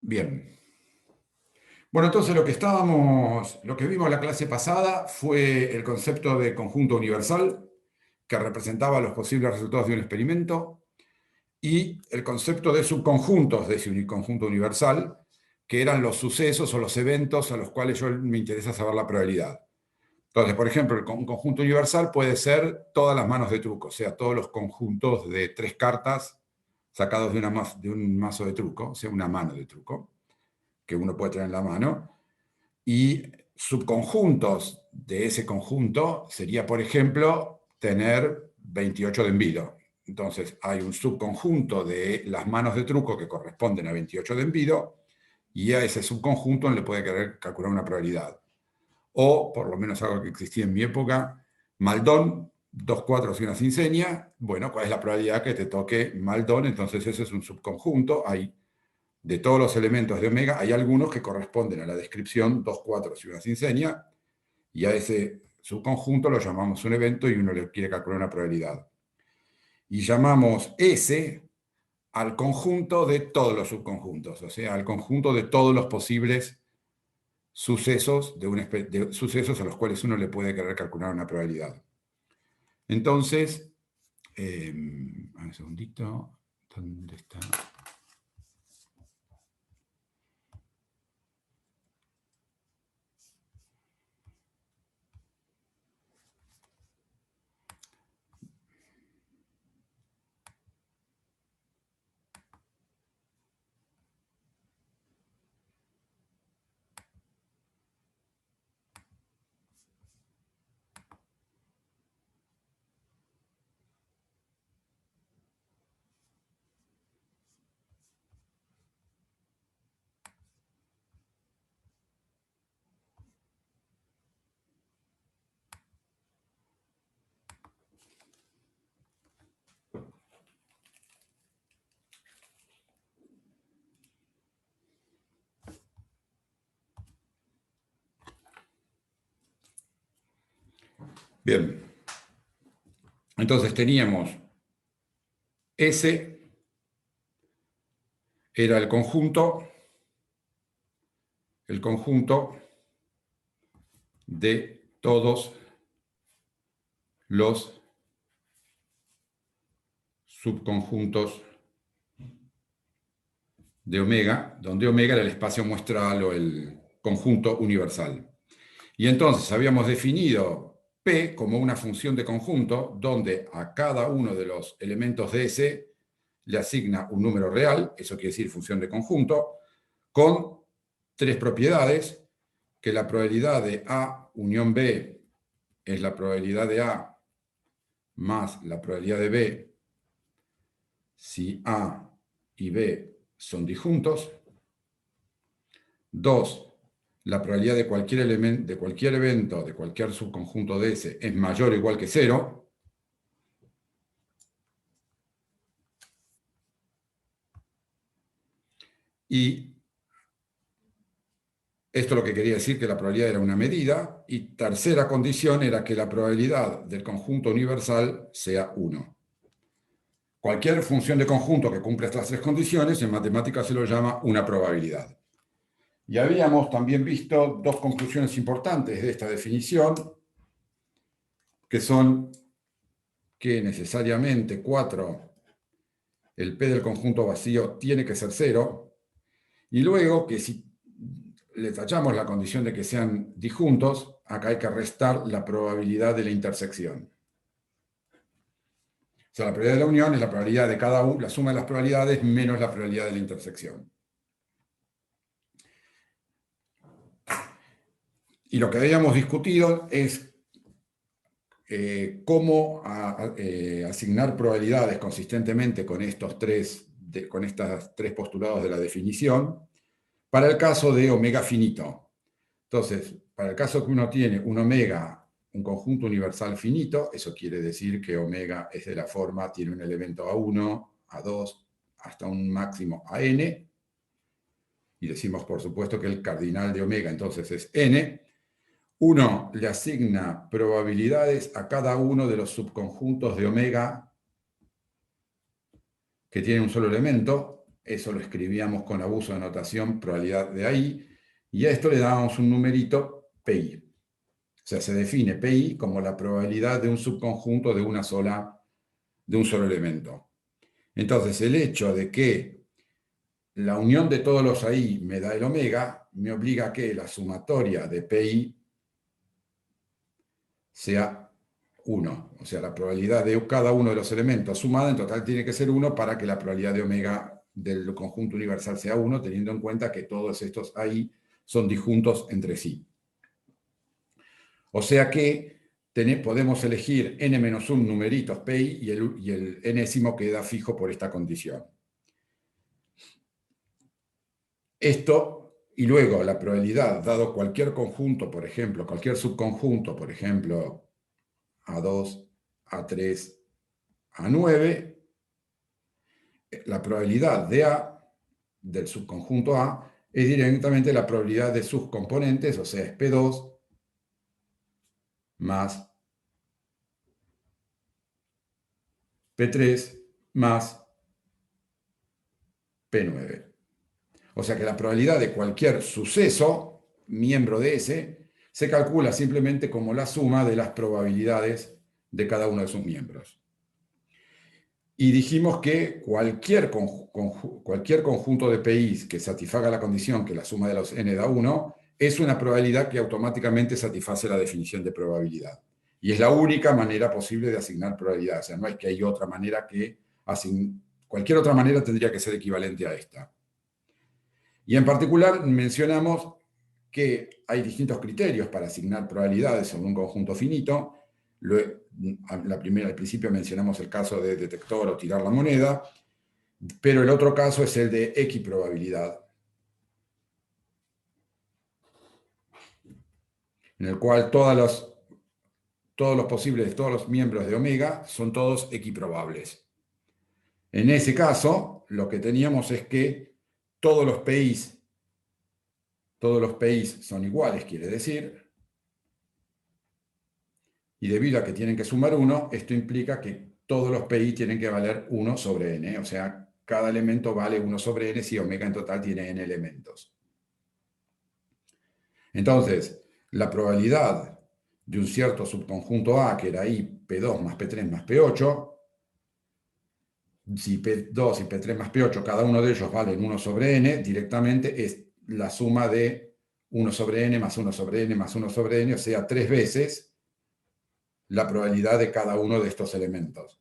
Bien. Bueno, entonces lo que vimos la clase pasada fue el concepto de conjunto universal, que representaba los posibles resultados de un experimento, y el concepto de subconjuntos de ese conjunto universal, que eran los sucesos o los eventos a los cuales yo me interesa saber la probabilidad. Entonces, por ejemplo, un conjunto universal puede ser todas las manos de truco, o sea, todos los conjuntos de 3 cartas sacados de un mazo de truco, o sea, una mano de truco, que uno puede tener en la mano. Y subconjuntos de ese conjunto sería, por ejemplo, tener 28 de envido. Entonces, hay un subconjunto de las manos de truco que corresponden a 28 de envido, y a ese subconjunto le puede querer calcular una probabilidad. O, por lo menos algo que existía en mi época, Maldón, 2 cuatros y una sin seña. Bueno, ¿cuál es la probabilidad que te toque Maldón? Entonces, ese es un subconjunto. Hay de todos los elementos de omega, hay algunos que corresponden a la descripción 2 cuatros y una sin seña, y a ese subconjunto lo llamamos un evento y uno le quiere calcular una probabilidad. Y llamamos S al conjunto de todos los subconjuntos, o sea, al conjunto de todos los posibles sucesos, de sucesos a los cuales uno le puede querer calcular una probabilidad. Entonces, un segundito, ¿dónde está? Bien, entonces teníamos S era el conjunto de todos los subconjuntos de omega, donde omega era el espacio muestral o el conjunto universal. Y entonces habíamos definido P como una función de conjunto, donde a cada uno de los elementos de S le asigna un número real, eso quiere decir función de conjunto, con 3 propiedades, que la probabilidad de A unión B es la probabilidad de A más la probabilidad de B si A y B son disjuntos. 2, la probabilidad de cualquier elemento, de cualquier evento, de cualquier subconjunto de S es mayor o igual que 0. Y esto lo que quería decir que la probabilidad era una medida. Y tercera condición era que la probabilidad del conjunto universal sea 1. Cualquier función de conjunto que cumpla estas 3 condiciones, en matemáticas se lo llama una probabilidad. Y habíamos también visto 2 conclusiones importantes de esta definición, que son que necesariamente 4, el P del conjunto vacío tiene que ser 0, y luego que si le tachamos la condición de que sean disjuntos, acá hay que restar la probabilidad de la intersección. O sea, la probabilidad de la unión es la probabilidad de cada uno, la suma de las probabilidades menos la probabilidad de la intersección. Y lo que habíamos discutido es cómo asignar probabilidades consistentemente con estos con estos 3 postulados de la definición para el caso de omega finito. Entonces, para el caso que uno tiene un omega, un conjunto universal finito, eso quiere decir que omega es de la forma, tiene un elemento A1, A2, hasta un máximo a n, y decimos por supuesto que el cardinal de omega entonces es n. Uno le asigna probabilidades a cada uno de los subconjuntos de omega que tienen un solo elemento, eso lo escribíamos con abuso de notación, probabilidad de ahí, y a esto le dábamos un numerito PI. O sea, se define PI como la probabilidad de un subconjunto de un solo elemento. Entonces, el hecho de que la unión de todos los ahí me da el omega, me obliga a que la sumatoria de PI sea 1. O sea, la probabilidad de cada uno de los elementos sumada en total tiene que ser 1 para que la probabilidad de omega del conjunto universal sea 1, teniendo en cuenta que todos estos ahí son disjuntos entre sí. O sea que podemos elegir n-1 numeritos pi y el enésimo queda fijo por esta condición. Esto, y luego la probabilidad, dado cualquier conjunto, por ejemplo, cualquier subconjunto, por ejemplo, A2, A3, A9, la probabilidad de A, del subconjunto A, es directamente la probabilidad de sus componentes, o sea, es P2 más P3 más P9. O sea que la probabilidad de cualquier suceso, miembro de ese, se calcula simplemente como la suma de las probabilidades de cada uno de sus miembros. Y dijimos que cualquier conjunto de PIs que satisfaga la condición que la suma de los n da 1 es una probabilidad que automáticamente satisface la definición de probabilidad. Y es la única manera posible de asignar probabilidad. O sea, no es que hay otra manera que cualquier otra manera tendría que ser equivalente a esta. Y en particular mencionamos que hay distintos criterios para asignar probabilidades sobre un conjunto finito. Al principio mencionamos el caso de detector o tirar la moneda, pero el otro caso es el de equiprobabilidad, en el cual todos los miembros de omega son todos equiprobables. En ese caso, lo que teníamos es que todos los PIs son iguales, quiere decir, y debido a que tienen que sumar 1, esto implica que todos los PI tienen que valer 1 sobre n, o sea, cada elemento vale 1 sobre n si omega en total tiene n elementos. Entonces, la probabilidad de un cierto subconjunto A, que era I, P2 más P3 más P8, si P2 y P3 más P8, cada uno de ellos valen 1 sobre n, directamente es la suma de 1 sobre n más 1 sobre n más 1 sobre n, o sea, 3 veces la probabilidad de cada uno de estos elementos.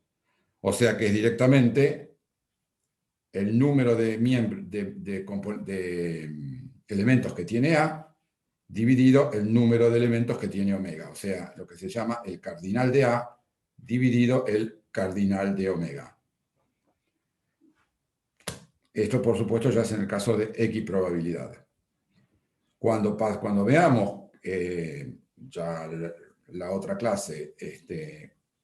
O sea que es directamente el número de elementos que tiene A dividido el número de elementos que tiene omega. O sea, lo que se llama el cardinal de A dividido el cardinal de omega. Esto, por supuesto, ya es en el caso de equiprobabilidad. Cuando veamos ya la otra clase,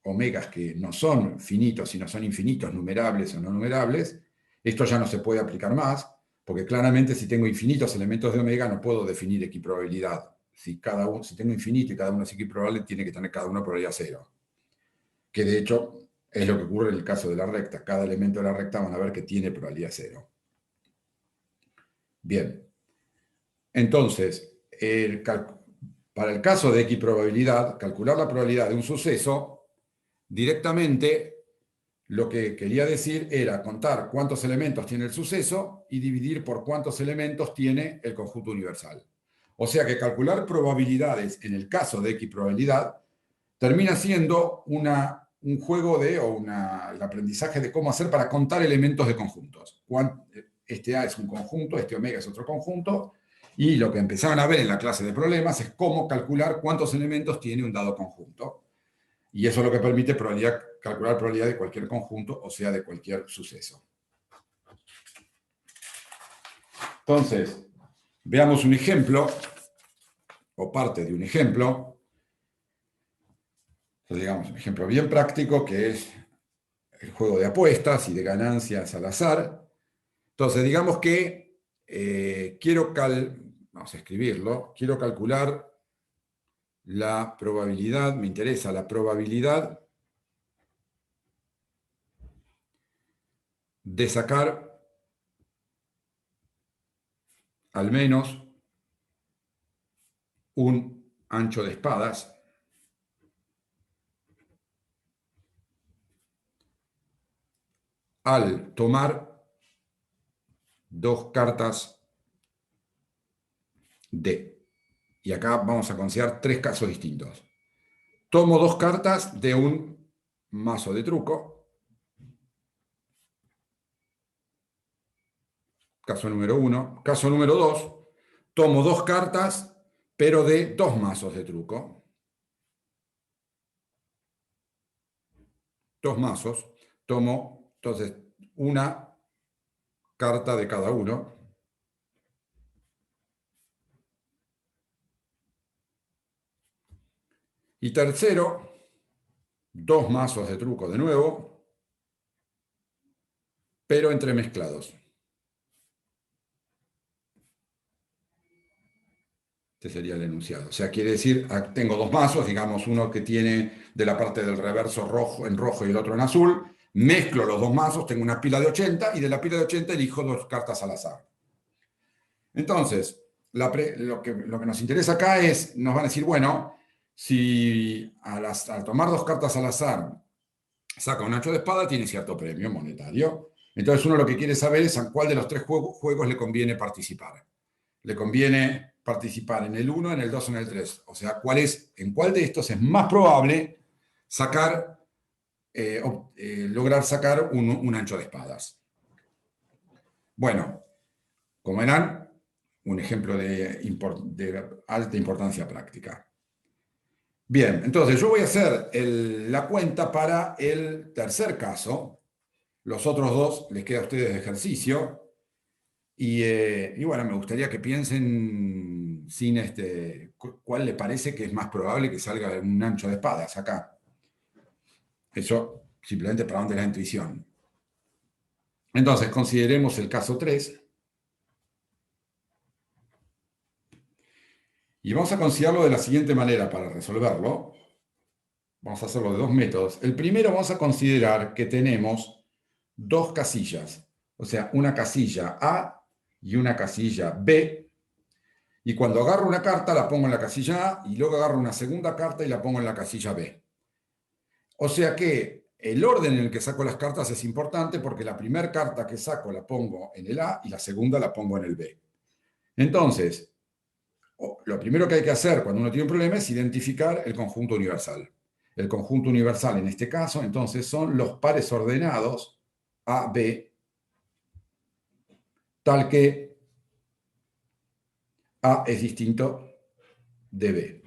omegas que no son finitos, sino son infinitos, numerables o no numerables, esto ya no se puede aplicar más, porque claramente si tengo infinitos elementos de omega no puedo definir equiprobabilidad. Si tengo infinito y cada uno es equiprobable, tiene que tener cada uno probabilidad 0. Que de hecho es lo que ocurre en el caso de la recta. Cada elemento de la recta van a ver que tiene probabilidad 0. Bien. Entonces, para el caso de equiprobabilidad, calcular la probabilidad de un suceso, directamente lo que quería decir era contar cuántos elementos tiene el suceso y dividir por cuántos elementos tiene el conjunto universal. O sea que calcular probabilidades en el caso de equiprobabilidad termina siendo un juego el aprendizaje de cómo hacer para contar elementos de conjuntos. Este A es un conjunto, este omega es otro conjunto, y lo que empezaban a ver en la clase de problemas es cómo calcular cuántos elementos tiene un dado conjunto. Y eso es lo que permite calcular probabilidad de cualquier conjunto, o sea, de cualquier suceso. Entonces, veamos un ejemplo, o parte de un ejemplo. Entonces, digamos, un ejemplo bien práctico, que es el juego de apuestas y de ganancias al azar. Entonces, digamos que vamos a escribirlo, quiero calcular la probabilidad, me interesa la probabilidad de sacar al menos un ancho de espadas al tomar dos cartas D. Y acá vamos a considerar tres casos distintos. Tomo dos cartas de un mazo de truco. Caso número 1. Caso número 2. Tomo dos cartas, pero de dos mazos de truco. Dos mazos. Tomo, entonces, una carta de cada uno. Y tercero, dos mazos de truco de nuevo, pero entremezclados. Este sería el enunciado. O sea, quiere decir, tengo dos mazos, digamos, uno que tiene de la parte del reverso rojo en rojo y el otro en azul. Mezclo los dos mazos, tengo una pila de 80 y de la pila de 80 elijo dos cartas al azar. Entonces, lo que nos interesa acá es, nos van a decir, bueno, si al tomar dos cartas al azar saca un ancho de espada, tiene cierto premio monetario. Entonces uno lo que quiere saber es a cuál de los tres juegos le conviene participar. Le conviene participar en el 1, en el 2 o en el 3. O sea, en cuál de estos es más probable sacar, lograr sacar un ancho de espadas. Bueno, como verán, un ejemplo de alta importancia práctica. Bien, entonces yo voy a hacer la cuenta para el tercer caso. Los otros dos les queda a ustedes de ejercicio. Y bueno, me gustaría que piensen cuál le parece que es más probable que salga un ancho de espadas acá. Eso simplemente para donde la intuición. Entonces, consideremos el caso 3. Y vamos a considerarlo de la siguiente manera para resolverlo. Vamos a hacerlo de dos métodos. El primero, vamos a considerar que tenemos dos casillas. O sea, una casilla A y una casilla B. Y cuando agarro una carta la pongo en la casilla A y luego agarro una segunda carta y la pongo en la casilla B. O sea que el orden en el que saco las cartas es importante porque la primera carta que saco la pongo en el A y la segunda la pongo en el B. Entonces, lo primero que hay que hacer cuando uno tiene un problema es identificar el conjunto universal. El conjunto universal en este caso, entonces, son los pares ordenados A, B, tal que A es distinto de B,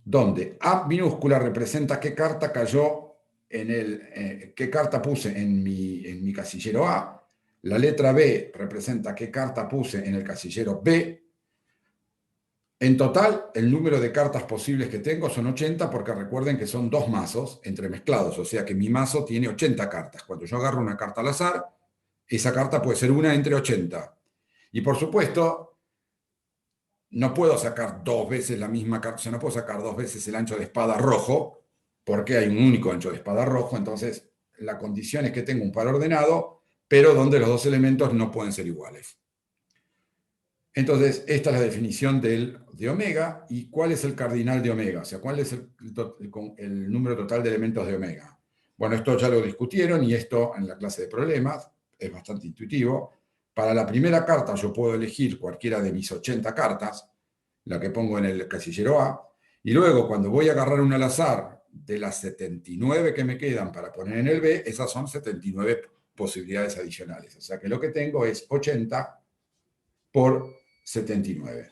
donde A minúscula representa qué carta cayó qué carta puse en mi casillero A, la letra B representa qué carta puse en el casillero B. En total, el número de cartas posibles que tengo son 80, porque recuerden que son dos mazos entremezclados, o sea que mi mazo tiene 80 cartas. Cuando yo agarro una carta al azar, esa carta puede ser una entre 80. Y por supuesto, no puedo sacar dos veces la misma carta, o sea, no puedo sacar dos veces el ancho de espada rojo, porque hay un único ancho de espada rojo, entonces la condición es que tengo un par ordenado, pero donde los dos elementos no pueden ser iguales. Entonces, esta es la definición de omega. ¿Y cuál es el cardinal de omega? O sea, ¿cuál es el número total de elementos de omega? Bueno, esto ya lo discutieron y esto en la clase de problemas es bastante intuitivo. Para la primera carta yo puedo elegir cualquiera de mis 80 cartas, la que pongo en el casillero A, y luego cuando voy a agarrar una al azar de las 79 que me quedan para poner en el B, esas son 79 posibilidades adicionales. O sea que lo que tengo es 80 por 79.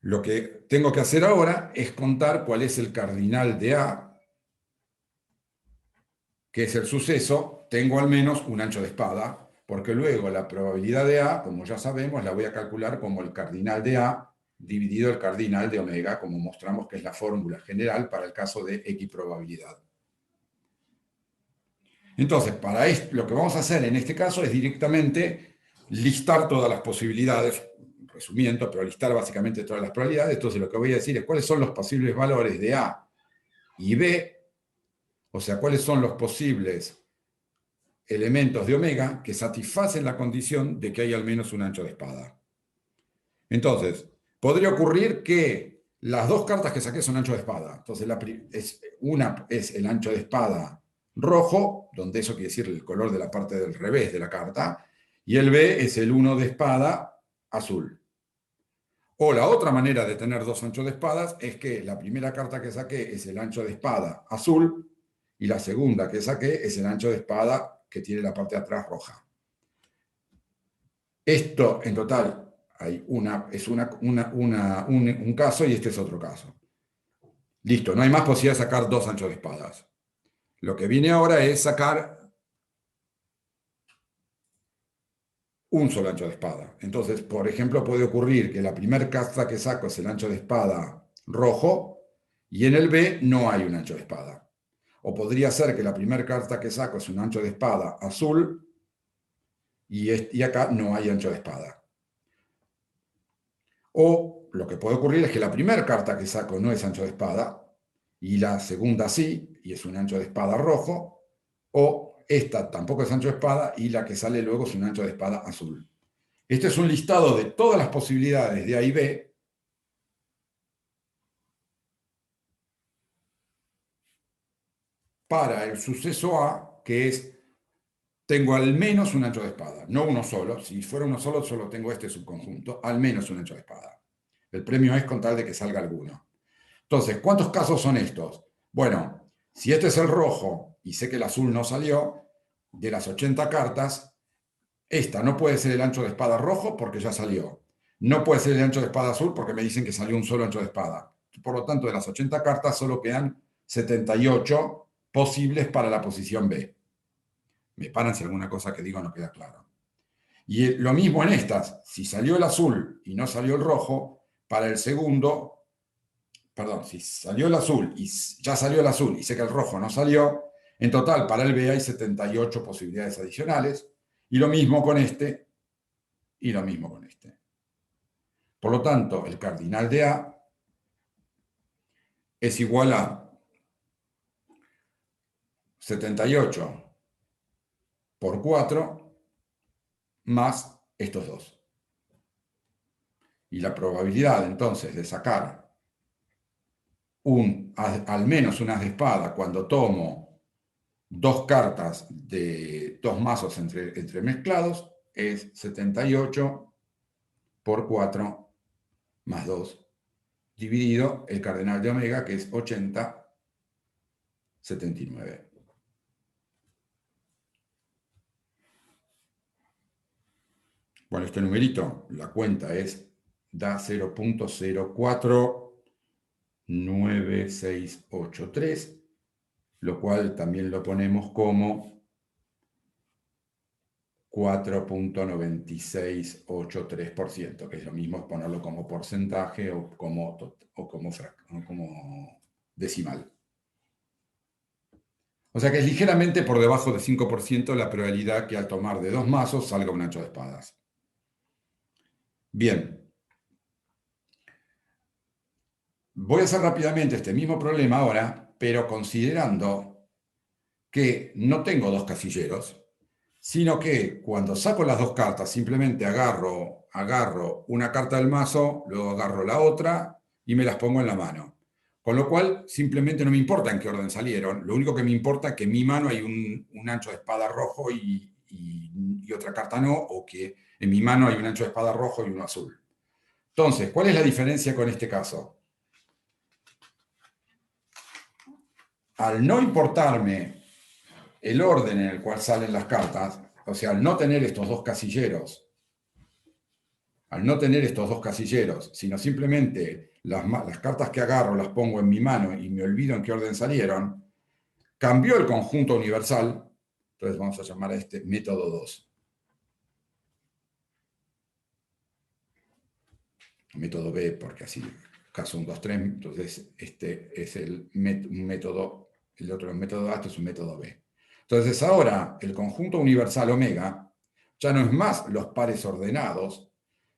Lo que tengo que hacer ahora es contar cuál es el cardinal de A, que es el suceso. Tengo al menos un ancho de espada, porque luego la probabilidad de A, como ya sabemos, la voy a calcular como el cardinal de A dividido el cardinal de omega, como mostramos que es la fórmula general para el caso de X probabilidad. Entonces, para esto, lo que vamos a hacer en este caso es directamente listar todas las posibilidades, resumiendo, pero listar básicamente todas las probabilidades. Entonces, lo que voy a decir es cuáles son los posibles valores de A y B, o sea, cuáles son los posibles elementos de omega que satisfacen la condición de que hay al menos un ancho de espada. Entonces, podría ocurrir que las dos cartas que saqué son ancho de espada. Entonces, una es el ancho de espada rojo, donde eso quiere decir el color de la parte del revés de la carta, y el B es el 1 de espada azul. O la otra manera de tener dos anchos de espadas es que la primera carta que saqué es el ancho de espada azul y la segunda que saqué es el ancho de espada que tiene la parte de atrás roja. Esto en total hay un caso y este es otro caso. Listo, no hay más posibilidad de sacar dos anchos de espadas. Lo que viene ahora es sacar un solo ancho de espada. Entonces, por ejemplo, puede ocurrir que la primera carta que saco es el ancho de espada rojo y en el B no hay un ancho de espada. O podría ser que la primera carta que saco es un ancho de espada azul y acá no hay ancho de espada. O lo que puede ocurrir es que la primera carta que saco no es ancho de espada y la segunda sí, y es un ancho de espada rojo, o esta tampoco es ancho de espada y la que sale luego es un ancho de espada azul. Este es un listado de todas las posibilidades de A y B para el suceso A, que es, tengo al menos un ancho de espada, no uno solo. Si fuera uno solo, solo tengo este subconjunto, al menos un ancho de espada. El premio es con tal de que salga alguno. Entonces, ¿cuántos casos son estos? Bueno, si este es el rojo y sé que el azul no salió, de las 80 cartas, esta no puede ser el ancho de espada rojo porque ya salió. No puede ser el ancho de espada azul porque me dicen que salió un solo ancho de espada. Por lo tanto, de las 80 cartas solo quedan 78 posibles para la posición B. Me paran si alguna cosa que digo no queda claro. Y lo mismo en estas. Si salió el azul y no salió el rojo, para el segundo, perdón, si salió el azul y ya salió el azul y sé que el rojo no salió, en total para el B hay 78 posibilidades adicionales. Y lo mismo con este y lo mismo con este. Por lo tanto, el cardinal de A es igual a 78 por 4 más estos dos. Y la probabilidad entonces de sacar al menos un as de espada cuando tomo dos cartas de dos mazos entremezclados es 78 por 4 más 2 dividido el cardenal de omega, que es 80, 79. Bueno, este numerito, la cuenta da 0.049683, lo cual también lo ponemos como 4.9683%, que es lo mismo ponerlo como porcentaje o como decimal. O sea que es ligeramente por debajo de 5% la probabilidad que al tomar de dos mazos salga un ancho de espadas. Bien. Voy a hacer rápidamente este mismo problema ahora, pero considerando que no tengo dos casilleros, sino que cuando saco las dos cartas simplemente agarro una carta del mazo, luego agarro la otra y me las pongo en la mano. Con lo cual, simplemente no me importa en qué orden salieron, lo único que me importa es que en mi mano hay un ancho de espada rojo y otra carta no, o que en mi mano hay un ancho de espada rojo y uno azul. Entonces, ¿cuál es la diferencia con este caso? Al no importarme el orden en el cual salen las cartas, o sea, al no tener estos dos casilleros, sino simplemente las cartas que agarro las pongo en mi mano y me olvido en qué orden salieron, cambió el conjunto universal, entonces vamos a llamar a este método 2. Método B, porque así, caso 1, 2, 3, entonces este es un método, el otro es un método A, este es un método B. Entonces ahora el conjunto universal omega ya no es más los pares ordenados,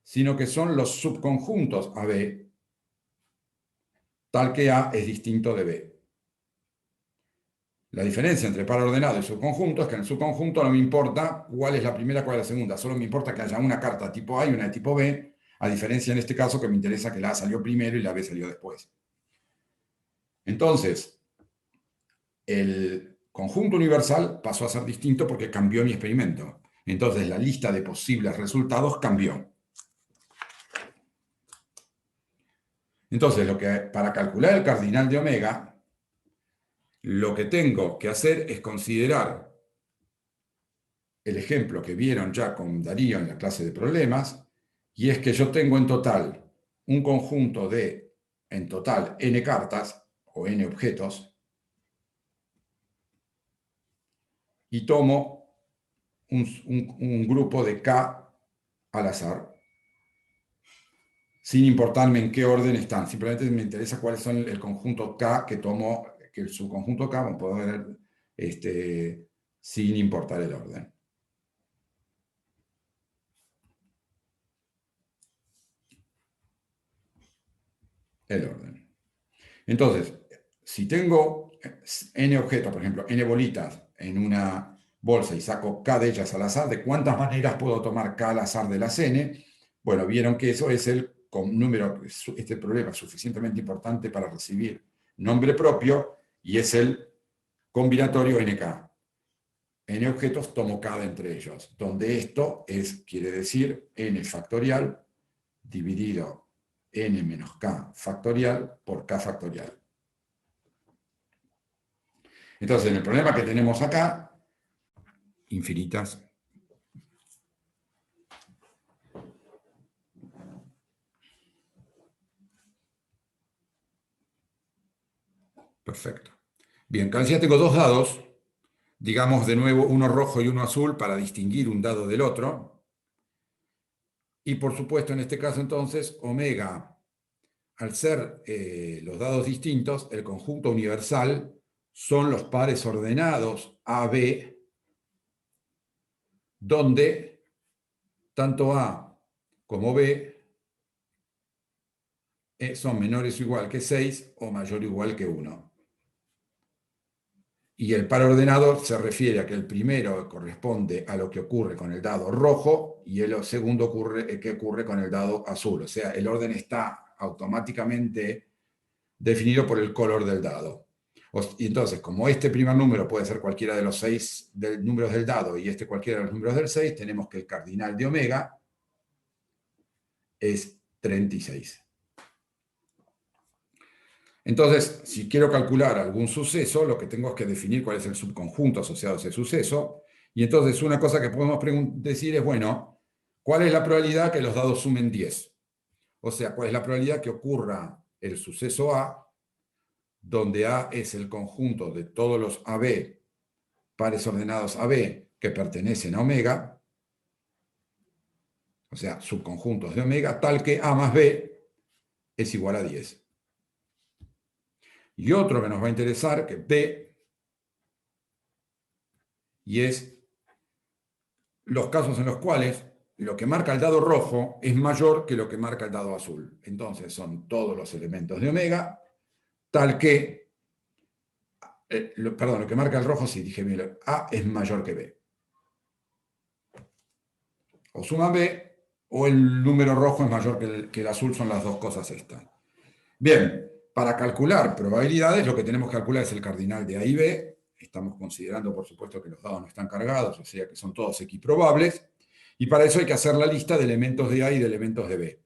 sino que son los subconjuntos AB, tal que A es distinto de B. La diferencia entre par ordenado y subconjunto es que en el subconjunto no me importa cuál es la primera, cuál es la segunda, solo me importa que haya una carta tipo A y una de tipo B, a diferencia en este caso que me interesa que la A salió primero y la B salió después. Entonces, el conjunto universal pasó a ser distinto porque cambió mi experimento. Entonces, la lista de posibles resultados cambió. Entonces, para calcular el cardinal de omega, lo que tengo que hacer es considerar el ejemplo que vieron ya con Darío en la clase de problemas, y es que yo tengo en total un conjunto de, en total, n cartas o n objetos, y tomo un grupo de k al azar, sin importarme en qué orden están. Simplemente me interesa cuáles son el conjunto k que tomo, que el subconjunto k, vamos a poder ver, sin importar el orden. El orden. Entonces, si tengo n objetos, por ejemplo, n bolitas en una bolsa y saco k de ellas al azar, ¿de cuántas maneras puedo tomar k al azar de las n? Bueno, vieron que eso es el número, este problema es suficientemente importante para recibir nombre propio y es el combinatorio nk. N objetos tomo k de entre ellos, donde esto quiere decir n factorial dividido n menos k factorial por k factorial. Entonces, en el problema que tenemos acá, infinitas. Perfecto. Bien, cada ya tengo dos dados, digamos de nuevo uno rojo y uno azul para distinguir un dado del otro. Y por supuesto, en este caso entonces, omega, al ser los dados distintos, el conjunto universal son los pares ordenados AB, donde tanto A como B son menores o igual que 6 o mayor o igual que 1. Y el par ordenado se refiere a que el primero corresponde a lo que ocurre con el dado rojo y el segundo que ocurre con el dado azul. O sea, el orden está automáticamente definido por el color del dado. Y entonces, como este primer número puede ser cualquiera de los 6 números del dado y este cualquiera de los números del 6, tenemos que el cardinal de omega es 36. Entonces, si quiero calcular algún suceso, lo que tengo es que definir cuál es el subconjunto asociado a ese suceso. Y entonces una cosa que podemos decir es, bueno, ¿cuál es la probabilidad que los dados sumen 10? O sea, ¿cuál es la probabilidad que ocurra el suceso A, donde A es el conjunto de todos los AB, pares ordenados AB, que pertenecen a omega, o sea, subconjuntos de omega, tal que A más B es igual a 10. Y otro que nos va a interesar, que B, y es los casos en los cuales lo que marca el dado rojo es mayor que lo que marca el dado azul. Entonces son todos los elementos de omega, tal que, perdón, lo que marca el rojo, sí, dije bien, A es mayor que B. O suma B, o el número rojo es mayor que el azul, son las dos cosas estas. Bien, para calcular probabilidades, lo que tenemos que calcular es el cardinal de A y B. Estamos considerando, por supuesto, que los dados no están cargados, o sea que son todos equiprobables. Y para eso hay que hacer la lista de elementos de A y de elementos de B.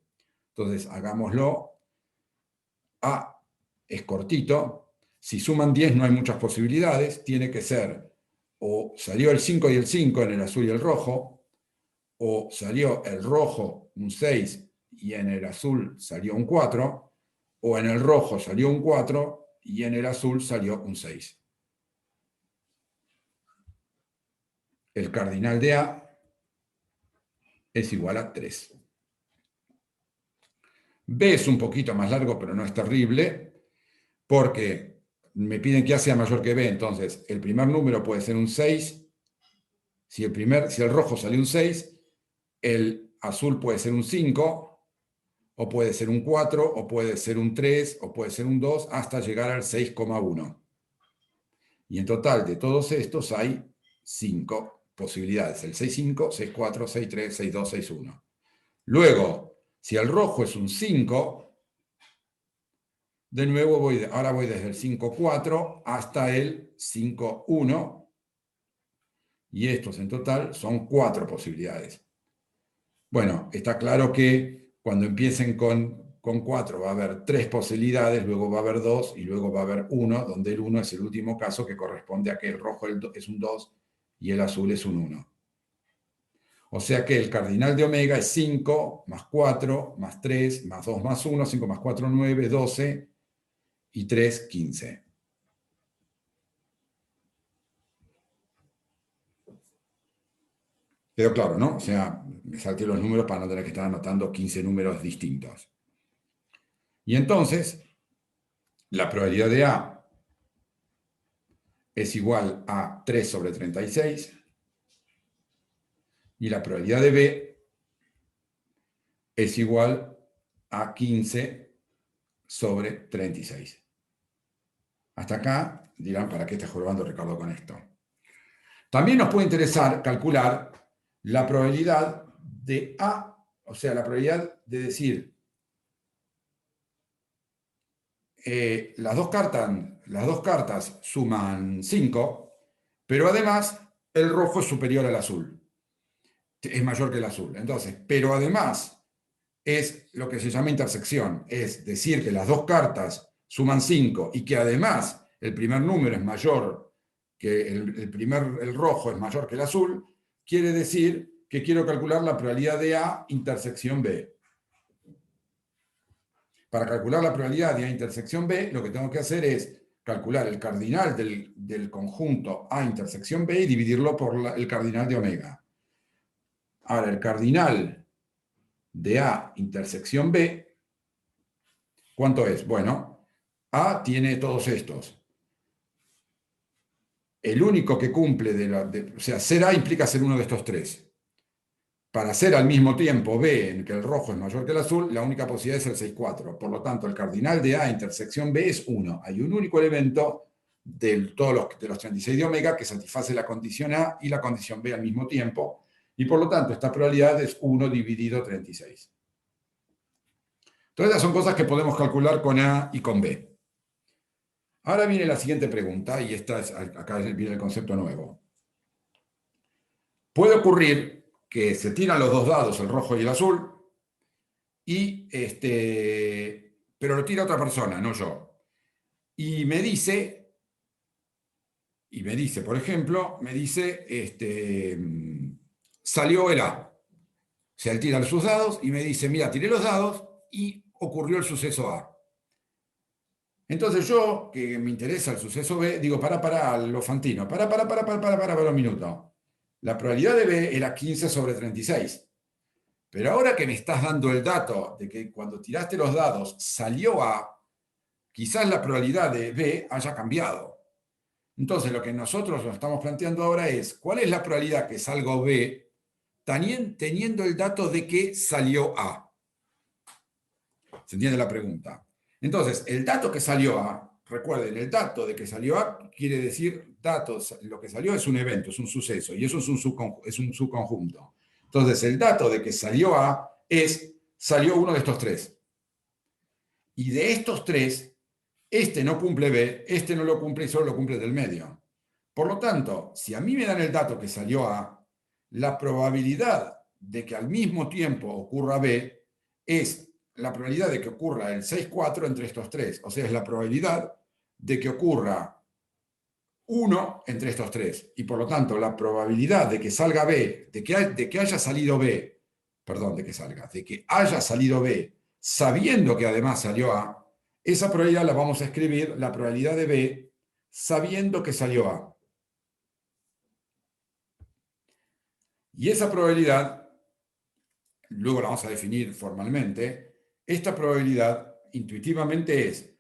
Entonces, hagámoslo. A es cortito. Si suman 10 no hay muchas posibilidades. Tiene que ser o salió el 5 y el 5 en el azul y el rojo, o salió el rojo un 6 y en el azul salió un 4, o en el rojo salió un 4 y en el azul salió un 6. El cardinal de A es igual a 3. B es un poquito más largo, pero no es terrible, porque me piden que A sea mayor que B, entonces el primer número puede ser un 6. Si el rojo salió un 6, el azul puede ser un 5, o puede ser un 4, o puede ser un 3, o puede ser un 2, hasta llegar al 6,1. Y en total de todos estos hay 5 posibilidades. El 6-5, 6-4, 6-3, 6-2, 6-1. Luego, si el rojo es un 5, de nuevo ahora voy desde el 5-4 hasta el 5-1. Y estos en total son 4 posibilidades. Bueno, está claro que cuando empiecen con 4 va a haber 3 posibilidades, luego va a haber 2 y luego va a haber 1, donde el 1 es el último caso que corresponde a que el rojo es un 2 y el azul es un 1. O sea que el cardinal de omega es 5 más 4 más 3 más 2 más 1, 5 más 4, 9, 12 y 3, 15. Quedó claro, ¿no? O sea, me salté los números para no tener que estar anotando 15 números distintos. Y entonces, la probabilidad de A es igual a 3 sobre 36 y la probabilidad de B es igual a 15 sobre 36. Hasta acá dirán, ¿para qué está jugando Ricardo con esto? También nos puede interesar calcular la probabilidad de A, o sea, la probabilidad de decir las dos cartas suman 5, pero además el rojo es superior al azul, es mayor que el azul. Entonces, pero además es lo que se llama intersección, es decir que las dos cartas suman 5 y que además el primer número es mayor que el rojo es mayor que el azul, quiere decir que quiero calcular la probabilidad de A intersección B. Para calcular la probabilidad de A intersección B, lo que tengo que hacer es calcular el cardinal del conjunto A intersección B y dividirlo por el cardinal de omega. Ahora, el cardinal de A intersección B, ¿cuánto es? Bueno, A tiene todos estos. El único que cumple o sea, ser A implica ser uno de estos tres. Para ser al mismo tiempo B, en que el rojo es mayor que el azul, la única posibilidad es el 6-4. Por lo tanto, el cardinal de A intersección B es 1. Hay un único elemento de los 36 de omega que satisface la condición A y la condición B al mismo tiempo. Y por lo tanto, esta probabilidad es 1 dividido 36. Entonces, estas son cosas que podemos calcular con A y con B. Ahora viene la siguiente pregunta, y acá viene el concepto nuevo. Puede ocurrir que se tiran los dos dados, el rojo y el azul, pero lo tira otra persona, no yo. Y me dice, por ejemplo, salió el A. O sea, él tira sus dados y me dice, mira, tiré los dados y ocurrió el suceso A. Entonces yo, que me interesa el suceso B, digo, para, lo fantino, para un minuto. La probabilidad de B era 15 sobre 36. Pero ahora que me estás dando el dato de que cuando tiraste los dados salió A, quizás la probabilidad de B haya cambiado. Entonces, lo que nosotros nos estamos planteando ahora es, ¿cuál es la probabilidad que salga B teniendo el dato de que salió A? ¿Se entiende la pregunta? Entonces, el dato que salió A, recuerden, el dato de que salió A quiere decir lo que salió es un evento, es un suceso, y eso es un subconjunto. Entonces, el dato de que salió A salió uno de estos tres. Y de estos tres, este no cumple B, este no lo cumple y solo lo cumple del medio. Por lo tanto, si a mí me dan el dato que salió A, la probabilidad de que al mismo tiempo ocurra B es la probabilidad de que ocurra el 6-4 entre estos tres. O sea, es la probabilidad de que ocurra 1 entre estos tres. Y por lo tanto, la probabilidad de que salga B, de que haya salido B, perdón, de que haya salido B sabiendo que además salió A, esa probabilidad la vamos a escribir, la probabilidad de B, sabiendo que salió A. Y esa probabilidad, luego la vamos a definir formalmente, esta probabilidad intuitivamente es,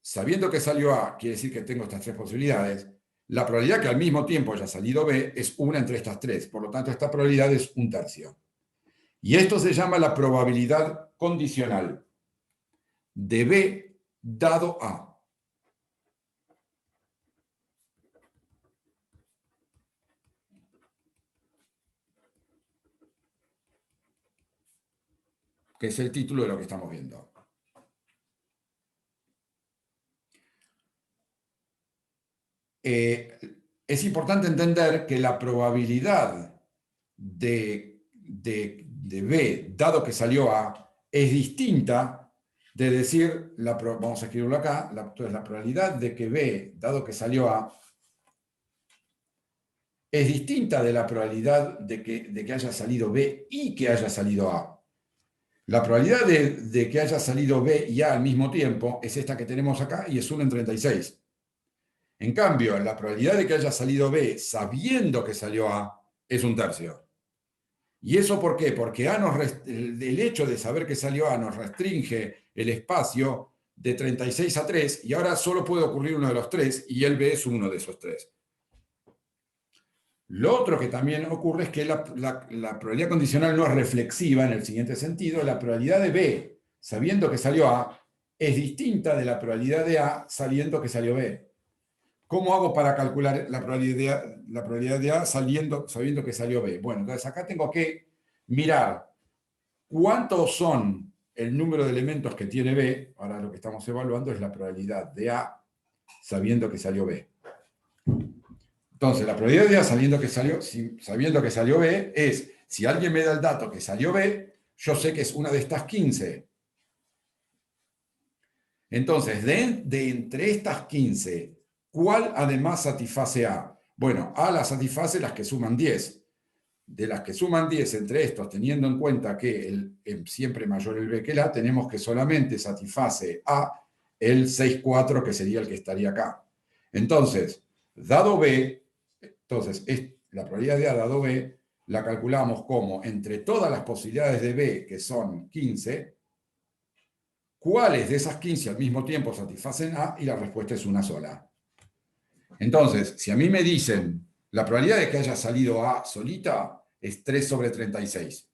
sabiendo que salió A, quiere decir que tengo estas tres posibilidades, la probabilidad que al mismo tiempo haya salido B es una entre estas tres. Por lo tanto, esta probabilidad es 1/3. Y esto se llama la probabilidad condicional de B dado A. que es el título de lo que estamos viendo. Es importante entender que la probabilidad de B, dado que salió A, es distinta de decir, vamos a escribirlo acá, entonces la probabilidad de que B, dado que salió A, es distinta de la probabilidad de que haya salido B y que haya salido A. La probabilidad de que haya salido B y A al mismo tiempo es esta que tenemos acá y es 1 en 36. En cambio, la probabilidad de que haya salido B sabiendo que salió A es 1/3. ¿Y eso por qué? Porque el hecho de saber que salió A nos restringe el espacio de 36 a 3 y ahora solo puede ocurrir uno de los tres y el B es uno de esos tres. Lo otro que también ocurre es que la probabilidad condicional no es reflexiva en el siguiente sentido. La probabilidad de B sabiendo que salió A es distinta de la probabilidad de A sabiendo que salió B. ¿Cómo hago para calcular la probabilidad de A sabiendo que salió B? Bueno, entonces acá tengo que mirar cuántos son el número de elementos que tiene B. Ahora lo que estamos evaluando es la probabilidad de A sabiendo que salió B. Entonces, la probabilidad de A sabiendo que salió B es, si alguien me da el dato que salió B, yo sé que es una de estas 15. Entonces, de entre estas 15, ¿cuál además satisface A? Bueno, A la satisface las que suman 10. De las que suman 10 entre estos, teniendo en cuenta que siempre mayor el B que el A, tenemos que solamente satisface A el 6,4, que sería el que estaría acá. Entonces, dado B, la probabilidad de A dado B la calculamos como entre todas las posibilidades de B, que son 15, ¿cuáles de esas 15 al mismo tiempo satisfacen A? Y la respuesta es una sola. Entonces, si a mí me dicen la probabilidad de que haya salido A solita es 3 sobre 36.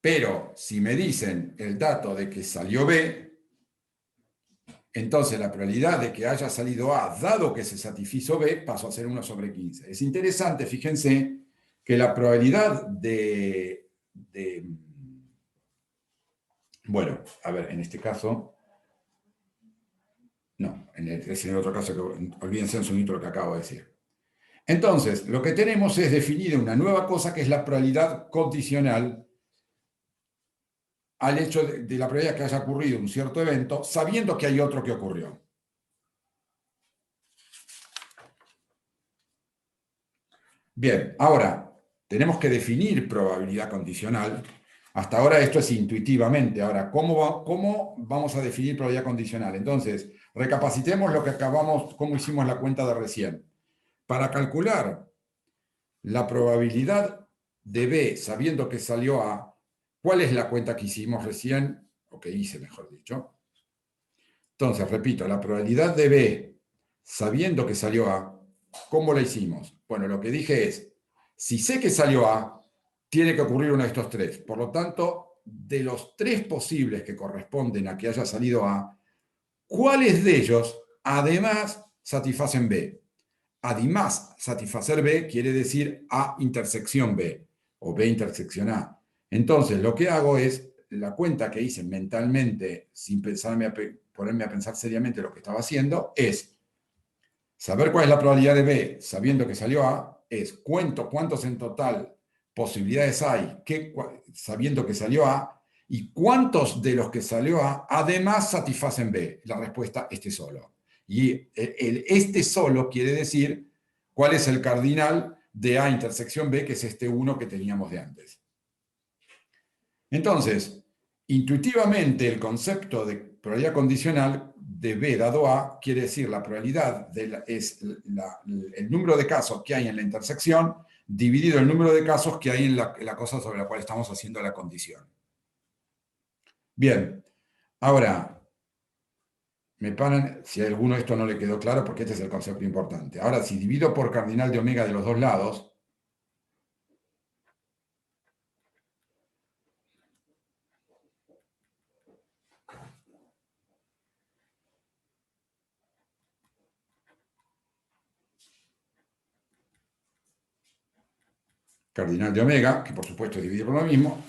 Pero si me dicen el dato de que salió B, entonces la probabilidad de que haya salido A, dado que se satisfizo B, pasó a ser 1 sobre 15. Es interesante, fíjense, que la probabilidad bueno, a ver, en este caso, no, es en el otro caso, que olvídense un segundito lo que acabo de decir. Entonces, lo que tenemos es definir una nueva cosa que es la probabilidad condicional al hecho de la probabilidad que haya ocurrido un cierto evento, sabiendo que hay otro que ocurrió. Bien, ahora tenemos que definir probabilidad condicional. Hasta ahora esto es intuitivamente. Ahora, ¿cómo vamos a definir probabilidad condicional? Entonces, recapacitemos lo que cómo hicimos la cuenta de recién. Para calcular la probabilidad de B sabiendo que salió A, ¿cuál es la cuenta que hicimos recién? O que hice, mejor dicho. Entonces, repito, la probabilidad de B sabiendo que salió A, ¿cómo la hicimos? Bueno, lo que dije es, si sé que salió A, tiene que ocurrir uno de estos tres. Por lo tanto, de los tres posibles que corresponden a que haya salido A, ¿cuáles de ellos además satisfacen B? Además, satisfacer B quiere decir A intersección B o B intersección A. Entonces, lo que hago es, la cuenta que hice mentalmente, sin ponerme a pensar seriamente lo que estaba haciendo, es saber cuál es la probabilidad de B sabiendo que salió A, es cuento cuántos en total posibilidades hay sabiendo que salió A, y cuántos de los que salió A además satisfacen B. La respuesta, este solo. Y este solo quiere decir cuál es el cardinal de A intersección B, que es este 1 que teníamos de antes. Entonces, intuitivamente el concepto de probabilidad condicional de B dado A quiere decir la probabilidad es el número de casos que hay en la intersección dividido el número de casos que hay en la cosa sobre la cual estamos haciendo la condición. Bien, ahora, me paran si a alguno de esto no le quedó claro, porque este es el concepto importante. Ahora, si divido por cardinal de omega de los dos lados, cardinal de omega, que por supuesto es dividido por lo mismo,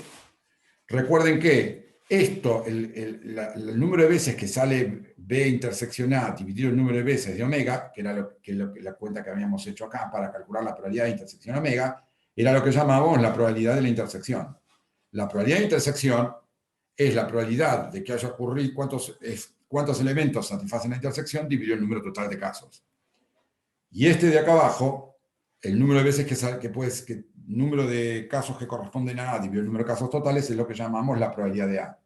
Recuerden que esto, el número de veces que sale B intersección A dividido el número de veces de omega, que era la cuenta que habíamos hecho acá para calcular la probabilidad de intersección omega, era lo que llamamos la probabilidad de la intersección. La probabilidad de intersección es la probabilidad de que haya ocurrido cuántos elementos satisfacen la intersección dividido el número total de casos. Y este de acá abajo, el número de veces que número de casos que corresponden a A dividido el número de casos totales es lo que llamamos la probabilidad de A.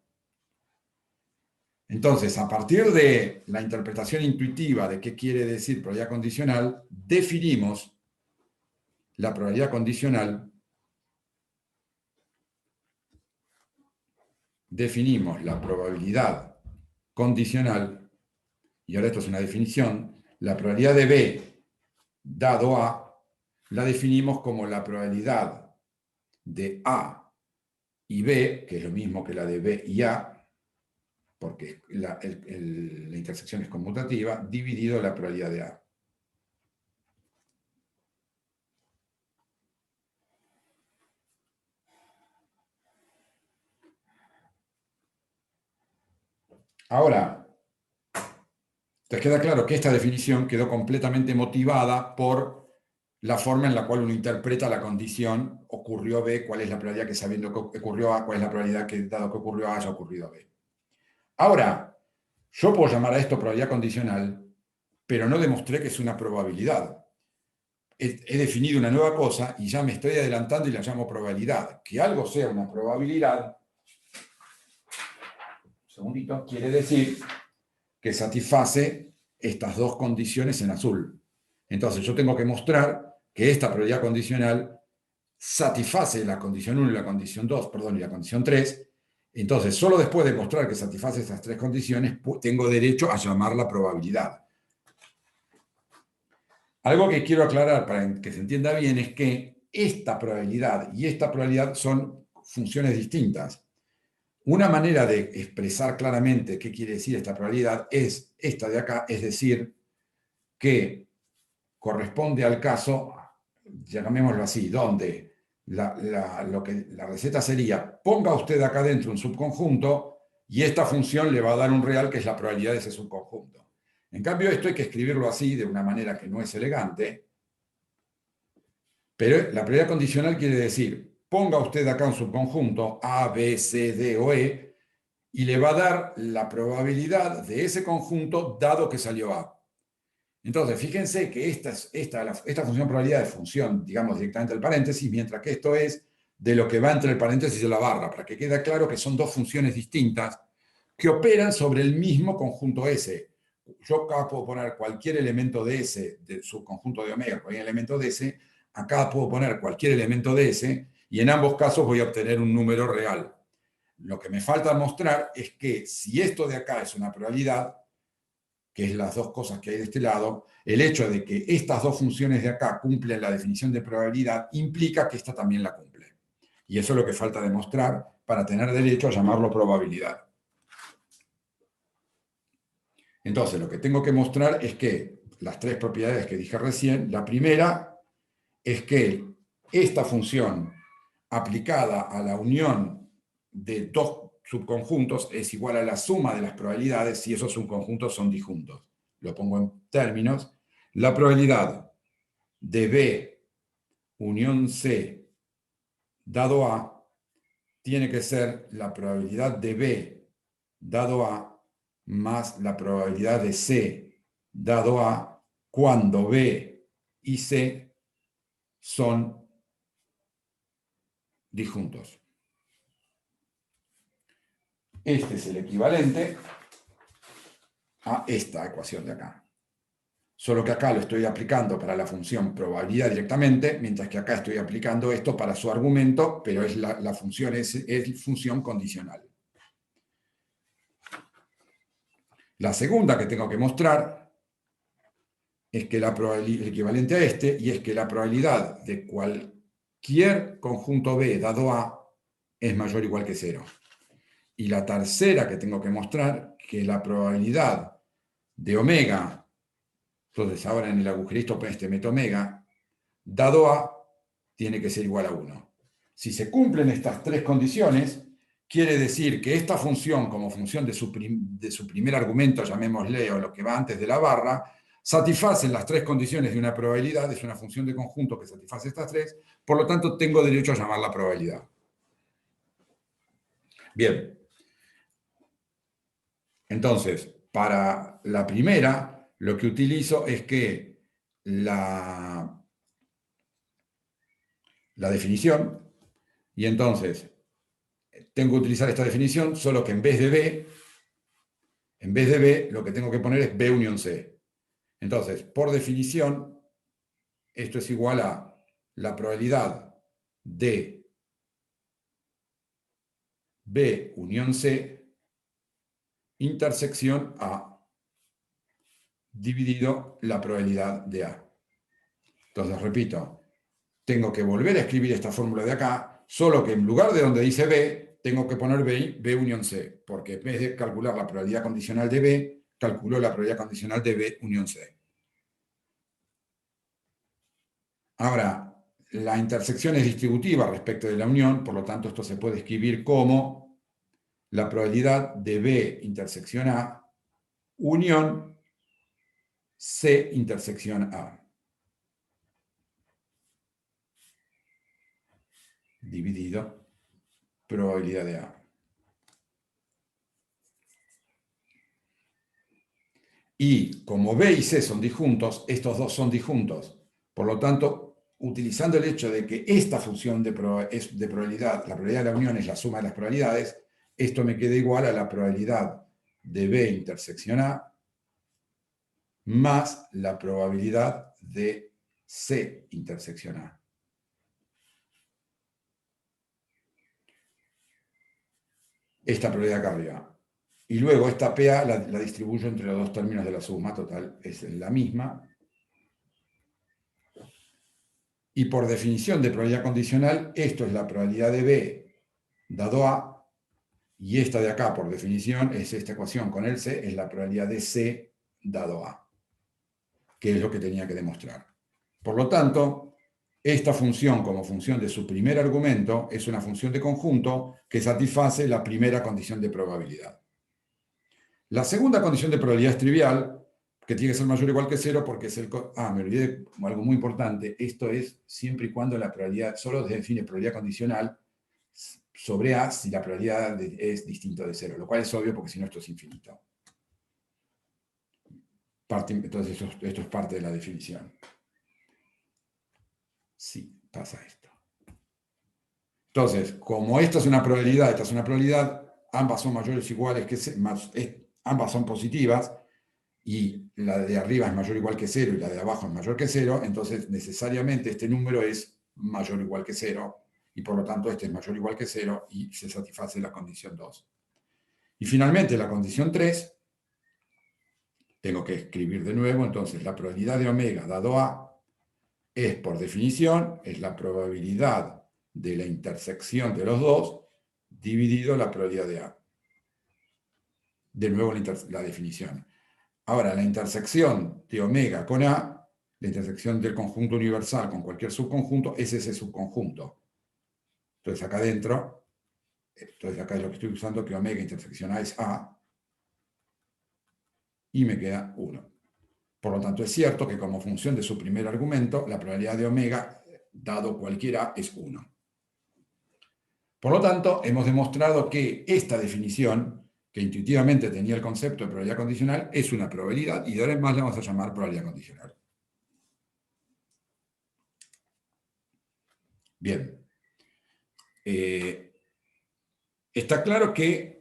Entonces, a partir de la interpretación intuitiva de qué quiere decir probabilidad condicional, definimos la probabilidad condicional, definimos la probabilidad condicional, y ahora esto es una definición, la probabilidad de B dado A, la definimos como la probabilidad de A y B, que es lo mismo que la de B y A, porque la intersección es conmutativa, dividido la probabilidad de A. Ahora, te queda claro que esta definición quedó completamente motivada por la forma en la cual uno interpreta la condición ocurrió B, cuál es la probabilidad que sabiendo que ocurrió A, cuál es la probabilidad que dado que ocurrió A haya ocurrido B. Ahora, yo puedo llamar a esto probabilidad condicional, pero no demostré que es una probabilidad. He definido una nueva cosa y ya me estoy adelantando y la llamo probabilidad. Que algo sea una probabilidad, un segundito, quiere decir que satisface estas dos condiciones en azul. Entonces yo tengo que mostrar que esta probabilidad condicional satisface la condición 1 y la condición 2, perdón, y la condición 3. Entonces, solo después de mostrar que satisface estas tres condiciones, tengo derecho a llamarla probabilidad. Algo que quiero aclarar para que se entienda bien es que esta probabilidad y esta probabilidad son funciones distintas. Una manera de expresar claramente qué quiere decir esta probabilidad es esta de acá, es decir, que corresponde al caso, llamémoslo así, donde la receta sería, ponga usted acá dentro un subconjunto y esta función le va a dar un real que es la probabilidad de ese subconjunto. En cambio, esto hay que escribirlo así de una manera que no es elegante, pero la probabilidad condicional quiere decir, ponga usted acá un subconjunto A, B, C, D o E y le va a dar la probabilidad de ese conjunto dado que salió A. Entonces, fíjense que esta función probabilidad es función, digamos, directamente del paréntesis, mientras que esto es de lo que va entre el paréntesis y la barra, para que quede claro que son dos funciones distintas que operan sobre el mismo conjunto S. Yo acá puedo poner cualquier elemento de S, de subconjunto de omega, cualquier elemento de S, acá puedo poner cualquier elemento de S, y en ambos casos voy a obtener un número real. Lo que me falta mostrar es que si esto de acá es una probabilidad, que es las dos cosas que hay de este lado, el hecho de que estas dos funciones de acá cumplen la definición de probabilidad implica que esta también la cumple. Y eso es lo que falta demostrar para tener derecho a llamarlo probabilidad. Entonces, lo que tengo que mostrar es que las tres propiedades que dije recién, la primera es que esta función aplicada a la unión de dos subconjuntos es igual a la suma de las probabilidades si esos subconjuntos son disjuntos. Lo pongo en términos. La probabilidad de B unión C dado A tiene que ser la probabilidad de B dado A más la probabilidad de C dado A cuando B y C son disjuntos. Este es el equivalente a esta ecuación de acá. Solo que acá lo estoy aplicando para la función probabilidad directamente, mientras que acá estoy aplicando esto para su argumento, pero es la función es función condicional. La segunda que tengo que mostrar es que el equivalente a este, y es que la probabilidad de cualquier conjunto B dado A es mayor o igual que 0. Y la tercera que tengo que mostrar, que la probabilidad de omega, entonces ahora en el agujerito meto omega, dado A, tiene que ser igual a 1. Si se cumplen estas tres condiciones, quiere decir que esta función, como función de su primer argumento, llamémosle, o lo que va antes de la barra, satisface las tres condiciones de una probabilidad, es una función de conjunto que satisface estas tres, por lo tanto tengo derecho a llamarla probabilidad. Bien. Entonces, para la primera, lo que utilizo es que la definición, y entonces tengo que utilizar esta definición, solo que en vez de B, lo que tengo que poner es B unión C. Entonces, por definición, esto es igual a la probabilidad de B unión C intersección A dividido la probabilidad de A. Entonces, repito, tengo que volver a escribir esta fórmula de acá, solo que en lugar de donde dice B, tengo que poner B unión C, porque en vez de calcular la probabilidad condicional de B, calculo la probabilidad condicional de B unión C. Ahora, la intersección es distributiva respecto de la unión, por lo tanto esto se puede escribir como la probabilidad de B intersección A unión C intersección A. Dividido probabilidad de A. Y como B y C son disjuntos, estos dos son disjuntos. Por lo tanto, utilizando el hecho de que esta función es de probabilidad, la probabilidad de la unión es la suma de las probabilidades, esto me queda igual a la probabilidad de B intersección A más la probabilidad de C intersección A. Esta probabilidad acá arriba. Y luego esta PA la distribuyo entre los dos términos de la suma, total, es la misma. Y por definición de probabilidad condicional, esto es la probabilidad de B dado A, y esta de acá, por definición, es esta ecuación con el C, es la probabilidad de C dado A, que es lo que tenía que demostrar. Por lo tanto, esta función, como función de su primer argumento, es una función de conjunto que satisface la primera condición de probabilidad. La segunda condición de probabilidad es trivial, que tiene que ser mayor o igual que cero, porque es el... me olvidé algo muy importante. Esto es siempre y cuando la probabilidad, solo se define probabilidad condicional sobre A si la probabilidad es distinto de cero, lo cual es obvio porque si no esto es infinito. Entonces esto es parte de la definición. Sí, pasa esto. Entonces, como esta es una probabilidad, esta es una probabilidad, ambas son mayores o iguales que ambas son positivas, y la de arriba es mayor o igual que cero y la de abajo es mayor que cero, entonces necesariamente este número es mayor o igual que cero, y por lo tanto este es mayor o igual que cero y se satisface la condición 2. Y finalmente la condición 3, tengo que escribir de nuevo, entonces la probabilidad de omega dado A es, por definición, es la probabilidad de la intersección de los dos dividido la probabilidad de A. De nuevo la definición. Ahora, la intersección de omega con A, la intersección del conjunto universal con cualquier subconjunto, es ese subconjunto. Entonces acá adentro, entonces acá es lo que estoy usando, que omega intersección A es A, y me queda 1. Por lo tanto, es cierto que como función de su primer argumento, la probabilidad de omega, dado cualquier A, es 1. Por lo tanto, hemos demostrado que esta definición, que intuitivamente tenía el concepto de probabilidad condicional, es una probabilidad, y de ahora en más la vamos a llamar probabilidad condicional. Bien. Está claro que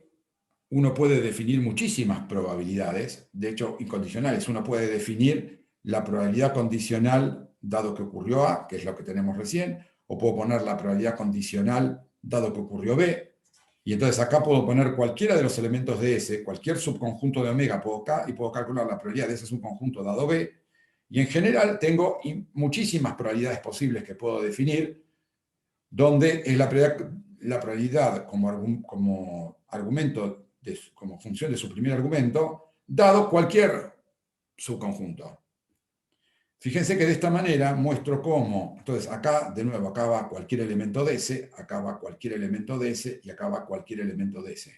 uno puede definir muchísimas probabilidades, de hecho, incondicionales. Uno puede definir la probabilidad condicional dado que ocurrió A, que es lo que tenemos recién, o puedo poner la probabilidad condicional dado que ocurrió B, y entonces acá puedo poner cualquiera de los elementos de S, cualquier subconjunto de omega y puedo calcular la probabilidad de ese subconjunto dado B, y en general tengo muchísimas probabilidades posibles que puedo definir, donde es la probabilidad como argumento, como función de su primer argumento, dado cualquier subconjunto. Fíjense que de esta manera muestro cómo, entonces acá, de nuevo, acá va cualquier elemento de S, acá va cualquier elemento de S y acá va cualquier elemento de S.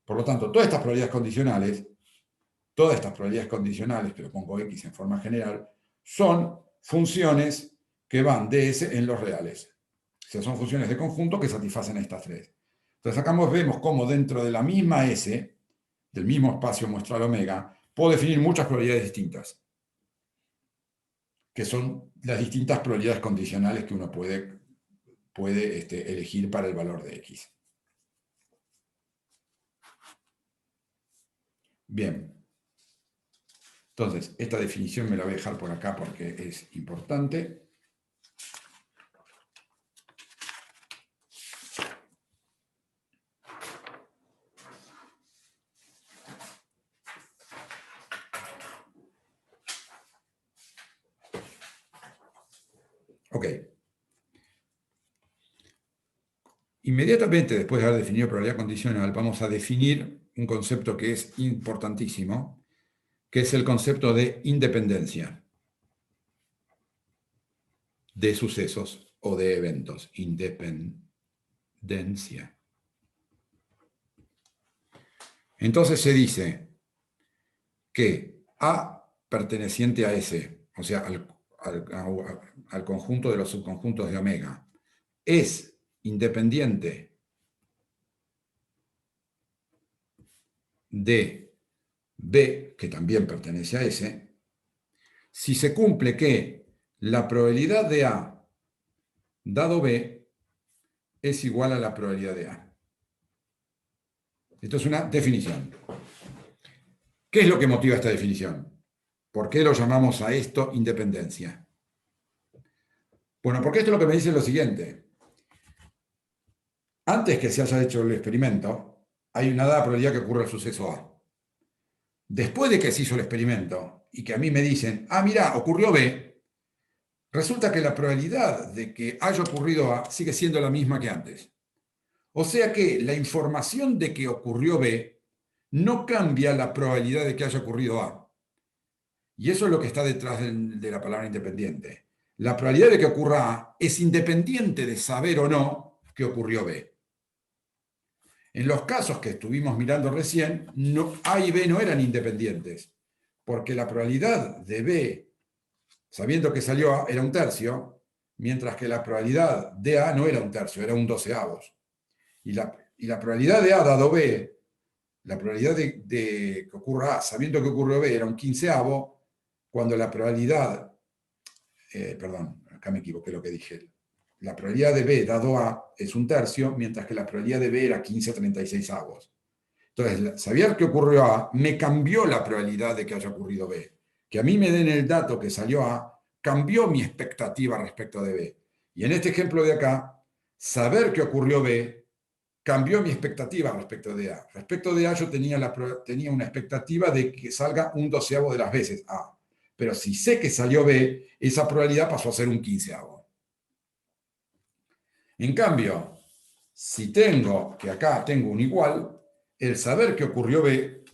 Por lo tanto, todas estas probabilidades condicionales, que lo pongo X en forma general, son funciones que van de S en los reales. O sea, son funciones de conjunto que satisfacen estas tres. Entonces acá vemos cómo dentro de la misma S, del mismo espacio muestral omega, puedo definir muchas probabilidades distintas, que son las distintas probabilidades condicionales que uno puede elegir para el valor de X. Bien. Entonces, esta definición me la voy a dejar por acá porque es importante. Ok. Inmediatamente después de haber definido probabilidad condicional, vamos a definir un concepto que es importantísimo, que es el concepto de independencia de sucesos o de eventos. Independencia. Entonces se dice que A perteneciente a S, o sea, al conjunto de los subconjuntos de omega, es independiente de B, que también pertenece a S, si se cumple que la probabilidad de A dado B es igual a la probabilidad de A. Esto es una definición. ¿Qué es lo que motiva esta definición? ¿Por qué lo llamamos a esto independencia? Bueno, porque esto es lo que me dice lo siguiente. Antes que se haya hecho el experimento, hay una dada probabilidad que ocurra el suceso A. Después de que se hizo el experimento y que a mí me dicen, ah, mira, ocurrió B, resulta que la probabilidad de que haya ocurrido A sigue siendo la misma que antes. O sea que la información de que ocurrió B no cambia la probabilidad de que haya ocurrido A. Y eso es lo que está detrás de la palabra independiente. La probabilidad de que ocurra A es independiente de saber o no que ocurrió B. En los casos que estuvimos mirando recién, A y B no eran independientes, porque la probabilidad de B, sabiendo que salió A, era un tercio, mientras que la probabilidad de A no era un tercio, era un doceavos. Y la probabilidad de A dado B, la probabilidad de que ocurra A, sabiendo que ocurrió B, era un quinceavo, cuando la probabilidad, perdón, acá me equivoqué lo que dije, la probabilidad de B dado A es un tercio, mientras que la probabilidad de B era 15/36avos. Entonces, saber que ocurrió A me cambió la probabilidad de que haya ocurrido B. Que a mí me den el dato que salió A, cambió mi expectativa respecto de B. Y en este ejemplo de acá, saber que ocurrió B cambió mi expectativa respecto de A. Respecto de A yo tenía una expectativa de que salga un doceavo de las veces A. Pero si sé que salió B, esa probabilidad pasó a ser un quinceavo. En cambio, si tengo que acá tengo un igual, el saber que ocurrió B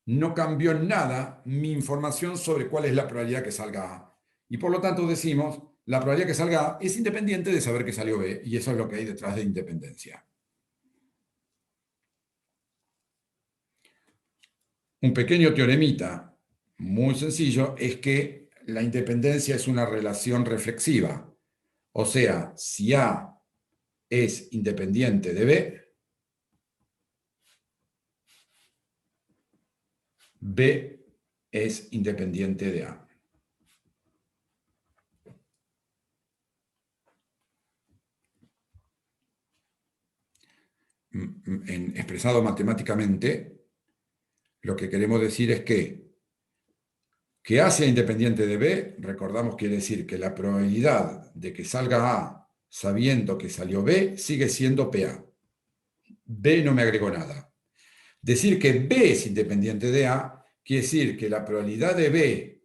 no cambió en nada mi información sobre cuál es la probabilidad que salga A. Y por lo tanto decimos, la probabilidad que salga A es independiente de saber que salió B, y eso es lo que hay detrás de independencia. Un pequeño teoremita muy sencillo es que la independencia es una relación reflexiva. O sea, si A es independiente de B, B es independiente de A. Expresado matemáticamente, lo que queremos decir es que A sea independiente de B, recordamos, quiere decir que la probabilidad de que salga A sabiendo que salió B sigue siendo PA. B no me agregó nada. Decir que B es independiente de A quiere decir que la probabilidad de B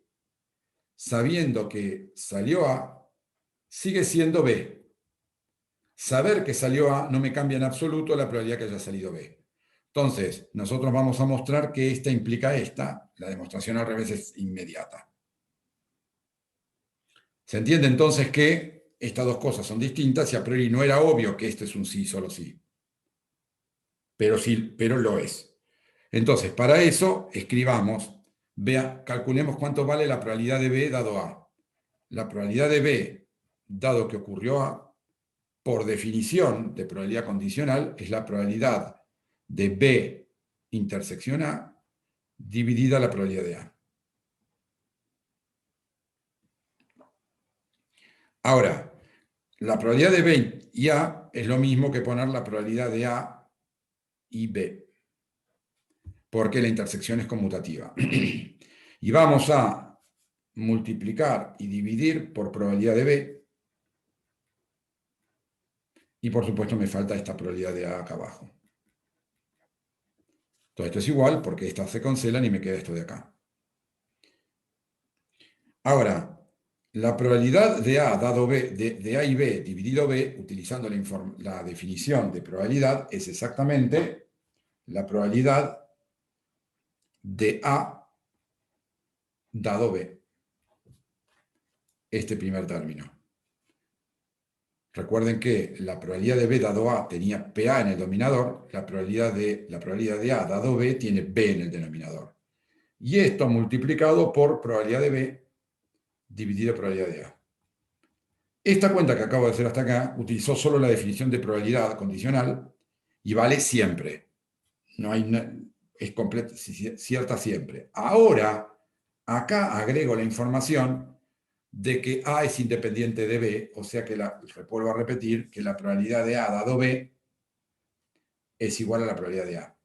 sabiendo que salió A sigue siendo B. Saber que salió A no me cambia en absoluto la probabilidad que haya salido B. Entonces, nosotros vamos a mostrar que esta implica esta. La demostración al revés es inmediata. Se entiende entonces que estas dos cosas son distintas y a priori no era obvio que este es un sí, solo sí. Sí, pero lo es. Entonces, para eso, escribamos, calculemos cuánto vale la probabilidad de B dado A. La probabilidad de B, dado que ocurrió A, por definición de probabilidad condicional, es la probabilidad de B intersección A dividida la probabilidad de A. Ahora, la probabilidad de B y A es lo mismo que poner la probabilidad de A y B, porque la intersección es conmutativa. Y vamos a multiplicar y dividir por probabilidad de B, y por supuesto me falta esta probabilidad de A acá abajo. Todo esto es igual porque estas se cancelan y me queda esto de acá. Ahora, la probabilidad de A dado B, de A y B dividido B, utilizando la definición de probabilidad, es exactamente la probabilidad de A dado B, este primer término. Recuerden que la probabilidad de B dado A tenía PA en el dominador, la probabilidad de A dado B tiene B en el denominador. Y esto multiplicado por probabilidad de B dividido probabilidad de A. Esta cuenta que acabo de hacer hasta acá utilizó solo la definición de probabilidad condicional y vale siempre. No hay, es cierta siempre. Ahora, acá agrego la información de que A es independiente de B, o sea que vuelvo a repetir que la probabilidad de A dado B es igual a la probabilidad de A.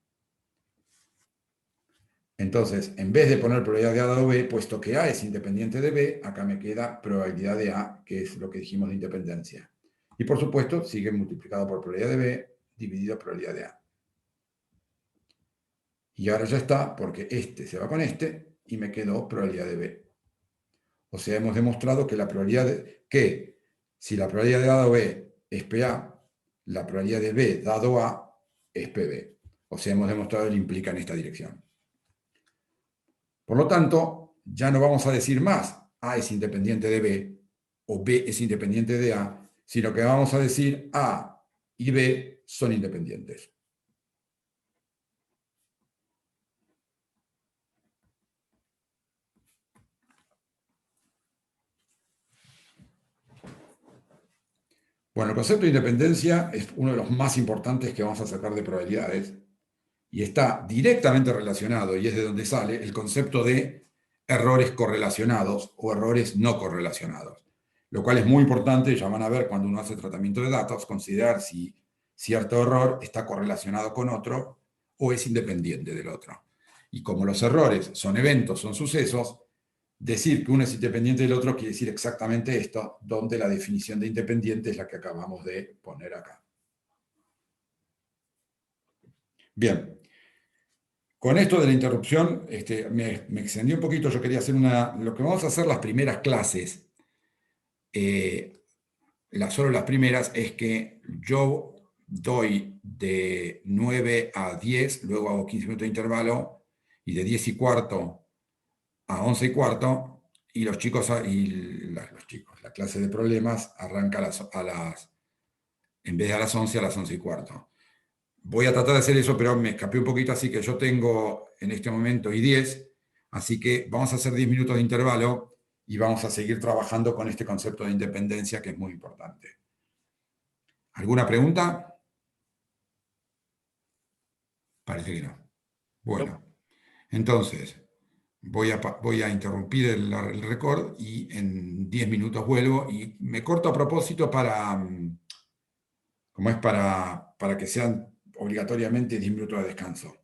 Entonces, en vez de poner probabilidad de A dado B, puesto que A es independiente de B, acá me queda probabilidad de A, que es lo que dijimos de independencia. Y por supuesto, sigue multiplicado por probabilidad de B dividido probabilidad de A. Y ahora ya está, porque este se va con este y me quedó probabilidad de B. O sea, hemos demostrado que si la probabilidad de A dado B es PA, la probabilidad de B dado A es PB. O sea, hemos demostrado que implica en esta dirección. Por lo tanto, ya no vamos a decir más A es independiente de B o B es independiente de A, sino que vamos a decir A y B son independientes. Bueno, el concepto de independencia es uno de los más importantes que vamos a sacar de probabilidades y está directamente relacionado, y es de donde sale el concepto de errores correlacionados o errores no correlacionados, lo cual es muy importante, ya van a ver cuando uno hace tratamiento de datos, considerar si cierto error está correlacionado con otro o es independiente del otro. Y como los errores son eventos, son sucesos, decir que uno es independiente del otro quiere decir exactamente esto, donde la definición de independiente es la que acabamos de poner acá. Bien, con esto de la interrupción me extendí un poquito, yo quería hacer lo que vamos a hacer las primeras clases, solo las primeras, es que yo doy de 9 a 10, luego hago 15 minutos de intervalo, y de 10 y cuarto a 11 y cuarto, y los chicos, la clase de problemas arranca en vez de a las 11, a las 11 y cuarto. Voy a tratar de hacer eso, pero me escapé un poquito, así que yo tengo en este momento y 10, así que vamos a hacer 10 minutos de intervalo y vamos a seguir trabajando con este concepto de independencia que es muy importante. ¿Alguna pregunta? Parece que no. Bueno, entonces voy a interrumpir el record y en 10 minutos vuelvo y me corto a propósito para que sean obligatoriamente 10 minutos de descanso.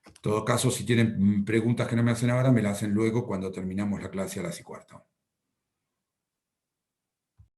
En todo caso, si tienen preguntas que no me hacen ahora, me las hacen luego cuando terminamos la clase a las 1:15.